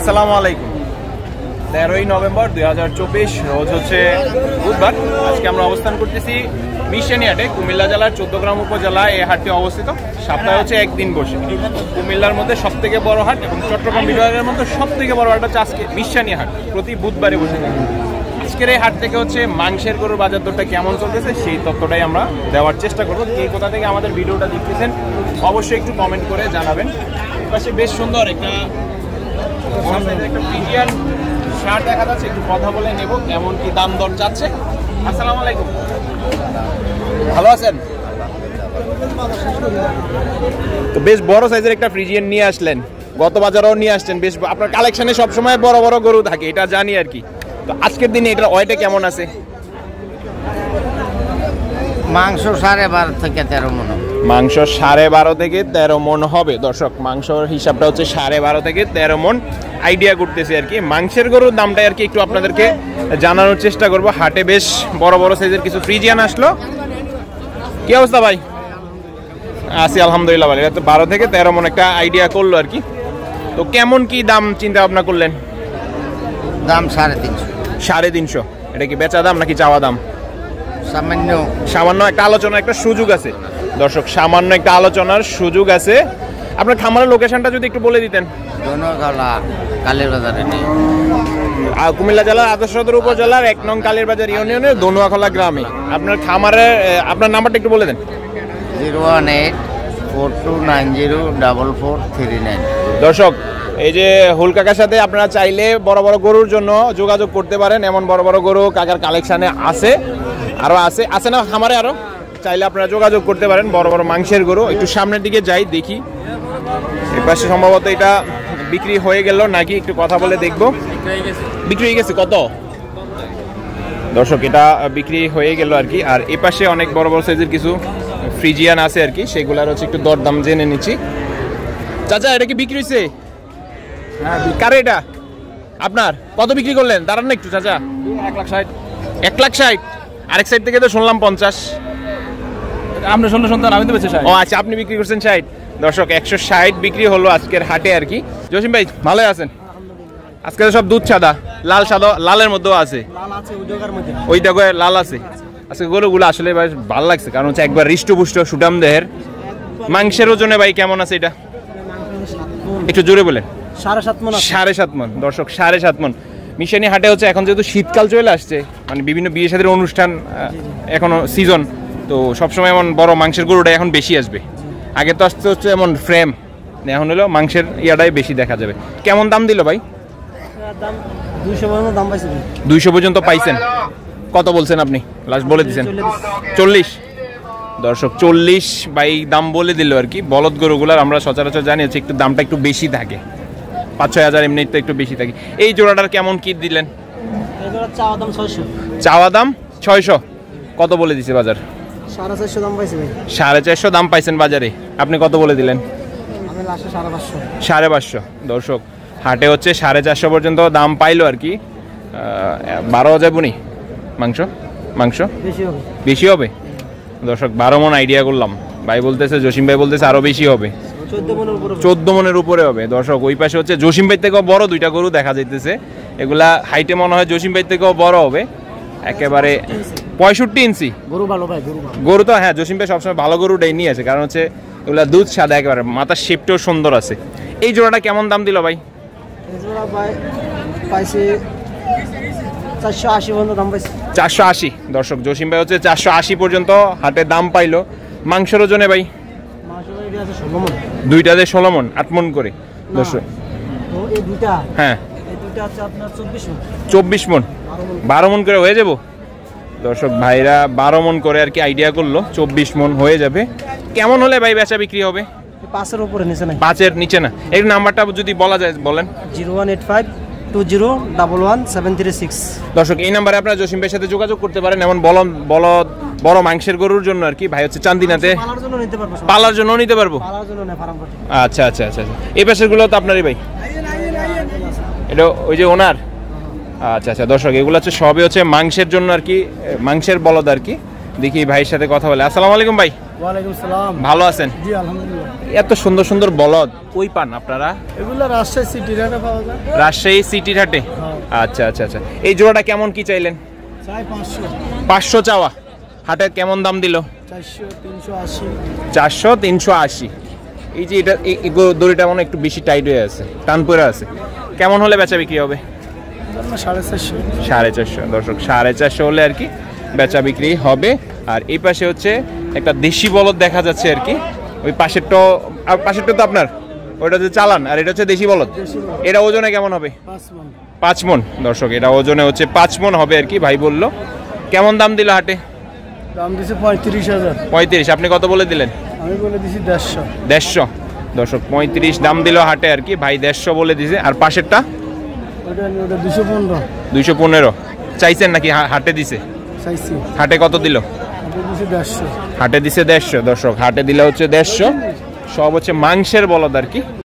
আসসালামু আলাইকুম। 13ই নভেম্বর 2024 রোজ হচ্ছে বুধবার। আজকে আমরা অবস্থান করতেছি মিশানী হাটে, কুমিল্লা জেলার 14 গ্রাম উপজেলায় এই হাটটি অবস্থিত। সপ্তাহে হচ্ছে একদিন বসে। কুমিল্লার মধ্যে সবথেকে বড় হাট এবং চট্টগ্রাম বিভাগের মধ্যে সবথেকে বড় হাট হচ্ছে আজকে মিশানী হাট, প্রতি বুধবারে বসে থাকে। আজকের এই হাট থেকে হচ্ছে মাংসের গরুর বাজার দরটা কেমন চলতেছে সেই তথ্যটাই আমরা দেওয়ার চেষ্টা করবো। কে কোথা থেকে আমাদের ভিডিওটা দেখতেছেন অবশ্যই একটু কমেন্ট করে জানাবেন। পাশে বেশ সুন্দর একটা প্রিমিয়ার শার্ট দেখা যাচ্ছে, একটু কথা বলে নেব কেমন কি দাম দর যাচ্ছে। আসসালামু আলাইকুম, ভালো আছেন? তো বেশ বড় সাইজের একটা ফ্রিজিয়ান নিয়ে আসলেন, গত বাজারেও নিয়ে আসছেন। বেশ আপনার কালেকশনে সবসময় বড় বড় গরু থাকে, এটা জানি আর কি। তো আজকের দিনে এটার ওয়েটে কেমন আছে? মাংস 12.5 থেকে 13 মণ। মাংস 12.5 থেকে 13 মণ হবে। দর্শক, মাংসর হিসাবটা হচ্ছে 12.5 থেকে 13 মণ আইডিয়া করতেছি আর কি। মাংসের গরুর দামটা আর কি একটু আপনাদেরকে জানানোর চেষ্টা করব। হাটে বেশ বড় বড় সাইজের কিছু ফ্রিজিয়ান আসলো। কি অবস্থা ভাই? আছি আলহামদুলিল্লাহ ভালো। এটা তো 12 থেকে 13 মণ একটা আইডিয়া করলো আর কি। তো কেমন কি দাম চিন্তা ভাবনা করলেন? দাম 350। 350? এটা কি বেচা দাম নাকি চাওয়া দাম? সামান্য একটা আলোচনার একটা সুযোগ আছে দর্শক, সামান্য একটা আলোচনার সুযোগ আছে। আপনার খামারের লোকেশনটা যদি একটু বলে দিতেন। দনুয়াখলা কালীরবাজারে, কুমিল্লা জেলার আদর্শ সদর উপজেলার 1 নং কালীরবাজার ইউনিয়নের দনুয়াখলা গ্রামে। আপনার খামারের আপনার নাম্বারটা একটু বলে দেন। 01842904439। দর্শক, এই যে হুল কাকার সাথে আপনারা চাইলে বড় বড় গরুর জন্য যোগাযোগ করতে পারেন। এমন বড় বড় গরু কাকার কালেকশানে আছে, আরও আছে না খামারে? আরও চাইলে আপনারা যোগাযোগ করতে পারেন। বড় বড় মাংসের গরু। একটু সামনের দিকে যাই দেখি, এপাশে সম্ভবত এটা বিক্রি হয়ে গেল নাকি, একটু কথা বলে দেখবো। বিক্রি হয়ে গেছে কত? দর্শক, এটা বিক্রি হয়ে গেল আর কি। আর এপাশে অনেক বড় বড় সাইজের কিছু ফ্রিজিয়ান আছে আর কি, সেগুলার হচ্ছে একটু দরদাম জেনে নিচ্ছি। চাচা, এটা কি বিক্রি হয়েছে? কারে এটা আপনার? কত বিক্রি করলেন? দাঁড়ান না একটু চাচা। 1,60,000। 1,60,000? আরেক সাইড থেকে তো শুনলাম 50। আমরা শুনলে শুনতাম, আমি তো বেঁচে 60। ও আচ্ছা, আপনি বিক্রি করছেন 60। দর্শক, 160 বিক্রি হলো আজকের হাটে আর কি। জসিম ভাই ভালো আছেন? আজকে তো সব দুধ সাদা, লাল সাদা, লালের মধ্যেও আছে, ওই দেখো লাল আছে। আজকে গরুগুলো আসলে ভাই ভালো লাগছে, কারণ হচ্ছে একবার হৃষ্টপুষ্ট সুঠাম দেহের। মাংসের ওজনে ভাই কেমন আছে এটা? একটু জোরে বলেন। 7.5 মণ। দর্শক, 7.5 মণ। মিশানী হাটে হচ্ছে এখন যেহেতু শীতকাল চলে আসছে, মানে বিভিন্ন বিয়ে শাদীর অনুষ্ঠান এখনো সিজন, তো সবসময় এমন বড় মাংসের গরুটা এখন বেশি আসবে। আগে তো আসতে হচ্ছে এমন ফ্রেম, এখন হলো মাংসের ইয়াটাই বেশি দেখা যাবে। কেমন দাম দিল ভাই? 200 পর্যন্ত পাইছেন? কত বলছেন আপনি? লাস্ট বলে দিচ্ছেন 40। দর্শক, 40 বাই দাম বলে দিল আর কি। বলদ গরুগুলার আমরা সচরাচর জানি হচ্ছে একটু দামটা একটু বেশি থাকে, 5-6 হাজার এমনি তো একটু বেশি থাকে। এই জোড়াটার কেমন কি দিলেন? চাওয়া দাম 600। কত বলে দিছে বাজার? 450 দাম পাইছি ভাই। 450 দাম পাইছেন বাজারে, আপনি কত বলে দিলেন? আমি লাস্টে 550। 550। দর্শক, হাটে হচ্ছে 450 পর্যন্ত দাম পাইলো আর কি। 12 বুনি মাংস বেশি হবে। দর্শক, 12 মণ আইডিয়া করলাম। ভাই বলতেছে, জসিম ভাই বলতেছে আরো বেশি হবে, 14 মণের উপরে হবে। দর্শক, ওই পাশে হচ্ছে জসিম ভাই থেকেও বড় দুইটা গরু দেখা যাইতেছে। এগুলা হাইটে মনে হয় জসিম ভাই থেকেও বড় হবে, একেবারে 65 ইঞ্চি গরু। ভালো ভাই গরু তো, হ্যাঁ জসিম ভাই সবসময় ভালো গরুটাই নিয়ে আসে, কারণ হচ্ছে এগুলা দুধ সাদা, একেবারে মাথার শেপটাও সুন্দর আছে। এই জোড়াটা কেমন দাম দিল ভাই? পাইছি 480 পর্যন্ত দাম পাইছি। 480। দর্শক, জসিম ভাই হচ্ছে 480 পর্যন্ত হাটে দাম পাইলো। মাংসের ওজনে ভাই? দুইটাতে 16 মণ, 8 মণ করে। দর্শক, হ্যাঁ 24 মণ, 12 মণ করে হয়ে যাবো। দর্শক, ভাইরা 12 মণ করে আর কি আইডিয়া করলো, 24 মণ হয়ে যাবে। কেমন হলে ভাই বেচা বিক্রি হবে? 5-এর উপরে, নিচে না। 5-এর নিচে না। এই নাম্বারটা যদি বলা যায় বলেন। 0185201736। দর্শক, এই নাম্বারে আপনারা জসিম ভাইয়ের সাথে যোগাযোগ করতে পারেন। এমন বড় মাংসের গরুর জন্য আর কি। ভাই হচ্ছে চান্দিনাতে পালার জন্য নিতে পারবো। আচ্ছা আচ্ছা আচ্ছা, এই পাশের গুলো তো আপনারই ভাই? এটা ওই যে ওনার? আচ্ছা আচ্ছা। দর্শক, এগুলো হচ্ছে সবই হচ্ছে মাংসের জন্য আর কি, মাংসের বলদ আর কি। দেখি ভাইয়ের সাথে কথা বলে। আসসালামু আলাইকুম ভাই। ওয়ালাইকুম সালাম। ভালো আছেন? জি আলহামদুলিল্লাহ। এত সুন্দর সুন্দর বলদ কই পান আপনারা? এগুলো রাজশাহী সিটির হাটে পাওয়া যায়। রাজশাহী সিটির হাটে? হ্যাঁ। আচ্ছা আচ্ছা আচ্ছা। এই জোড়াটা কেমন কি চাইলেন? চাই 500, 500 চাওয়া। হাটে কেমন দাম দিল? 400, 380। 400, 380। এই যে এটা এই দড়িটা মনে হয় একটু বেশি টাইট হয়ে আছে, টান পড়ে আছে। কেমন হলে বেচা বিক্রি হবে? 450। 450। দর্শক 450 হলে আর কি বেচা বিক্রি হবে। আর এই পাশে হচ্ছে একটা দেশি বলদ দেখা যাচ্ছে আর কি। ওই পাশেরটা তো আপনার, ওইটা হচ্ছে চালান, আর এটা হচ্ছে দেশি বলদ। এটা ওজনে কেমন হবে? 5 মণ। 5 মণ। দর্শক এটা ওজনে হচ্ছে 5 মণ হবে আর কি, ভাই বললো। কেমন দাম দিল হাটে? দাম দিছে 35,000। 35। আপনি কত বলে দিলেন? আমি বলে দিছি 150। 150। দর্শক 35 দাম দিল হাটে আর কি, ভাই 150 বলে দিছে। আর পাশেরটা? ওটা 215 215 চাইছেন নাকি হাটে দিছে? চাইছি। হাটে কত দিল? আমি দিছি 150। হাটে দিছে 150। দর্শক হাটে দিলে হচ্ছে 150। সব হচ্ছে মাংসের বলদ আর কি।